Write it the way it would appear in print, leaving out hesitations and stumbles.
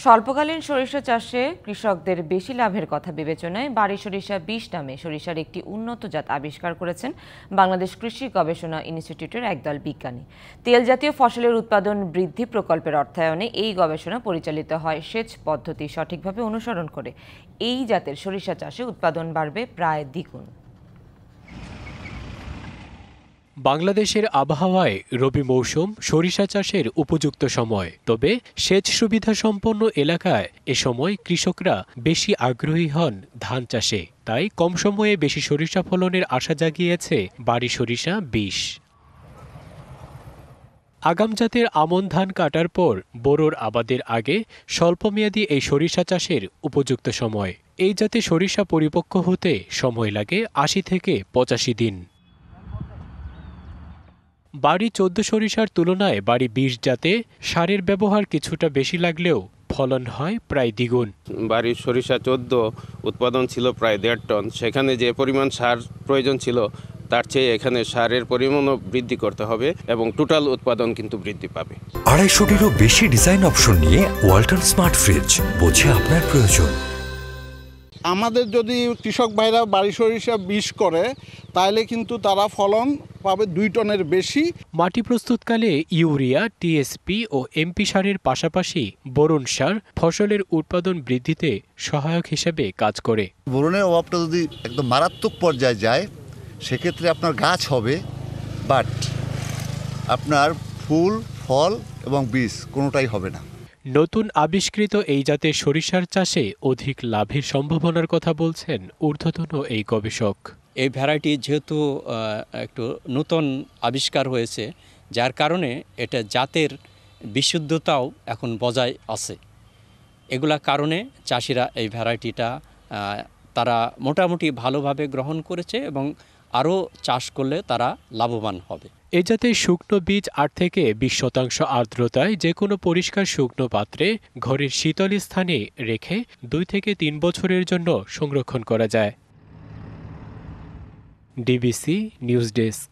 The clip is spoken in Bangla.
স্বল্পকালীন সরিষা চাষে কৃষকদের বেশি লাভের কথা বিবেচনায় বাড়ি সরিষা ২০ নামে সরিষার একটি উন্নত জাত আবিষ্কার করেছেন বাংলাদেশ কৃষি গবেষণা ইনস্টিটিউটের একদল বিজ্ঞানী। তেল জাতীয় ফসলের উৎপাদন বৃদ্ধি প্রকল্পের অর্থায়নে এই গবেষণা পরিচালিত হয় সেচ পদ্ধতি সঠিকভাবে অনুসরণ করে। এই জাতের সরিষা চাষে উৎপাদন বাড়বে প্রায় দ্বিগুণ। বাংলাদেশের আবহাওয়ায় রবি মৌসুম সরিষা চাষের উপযুক্ত সময়, তবে সেচ সুবিধা সম্পন্ন এলাকায় এ সময় কৃষকরা বেশি আগ্রহী হন ধান চাষে। তাই কম সময়ে বেশি সরিষা ফলনের আশা জাগিয়েছে বাড়ি সরিষা ২০। আগাম জাতের আমন ধান কাটার পর বোরোর আবাদের আগে স্বল্পমেয়াদী এই সরিষা চাষের উপযুক্ত সময়। এই জাতে সরিষা পরিপক্ব হতে সময় লাগে ৮০ থেকে ৮৫ দিন। বাড়ি ১৪ সরিষার তুলনায় বাড়ি ২০ জাতে সারের ব্যবহার কিছুটা বেশি লাগলেও ফলন হয় প্রায় দ্বিগুণ। বাড়ির সরিষা ১৪ উৎপাদন ছিল প্রায় ১.৫ টন। সেখানে যে পরিমাণ সার প্রয়োজন ছিল তার চেয়ে এখানে সারের পরিমাণও বৃদ্ধি করতে হবে এবং টোটাল উৎপাদন কিন্তু বৃদ্ধি পাবে। ২৫০টিরও বেশি ডিজাইন অপশন নিয়ে ওয়ালটন স্মার্ট ফ্রিজ, বোঝে আপনার প্রয়োজন। আমাদের যদি কৃষক ভাইরা বাড়ি সরিষা ২০ করে তাহলে কিন্তু তারা ফলন পাবে ২ টনের বেশি। মাটি প্রস্তুতকালে ইউরিয়া, টিএসপি ও এমপি সারের পাশাপাশি বোরন সার ফসলের উৎপাদন বৃদ্ধিতে সহায়ক হিসেবে কাজ করে। বোরনের অভাবটা যদি একদম মারাত্মক পর্যায়ে যায় সেক্ষেত্রে আপনার গাছ হবে, বাট আপনার ফুল, ফল এবং বীজ কোনোটাই হবে না। নতুন আবিষ্কৃত এই জাতের সরিষার চাষে অধিক লাভের সম্ভাবনার কথা বলছেন ঊর্ধ্বতন এই গবেষক। এই ভ্যারাইটি যেহেতু একটু নতুন আবিষ্কার হয়েছে, যার কারণে এটা জাতের বিশুদ্ধতাও এখন বজায় আছে। এগুলা কারণে চাষিরা এই ভ্যারাইটিটা তারা মোটামুটি ভালোভাবে গ্রহণ করেছে এবং আরও চাষ করলে তারা লাভবান হবে। এ জাতে শুকনো বীজ ৮ থেকে ২০% আর্দ্রতায় যে কোনো পরিষ্কার শুকনো পাত্রে ঘরের শীতল স্থানে রেখে ২ থেকে ৩ বছরের জন্য সংরক্ষণ করা যায়। DBC news desk.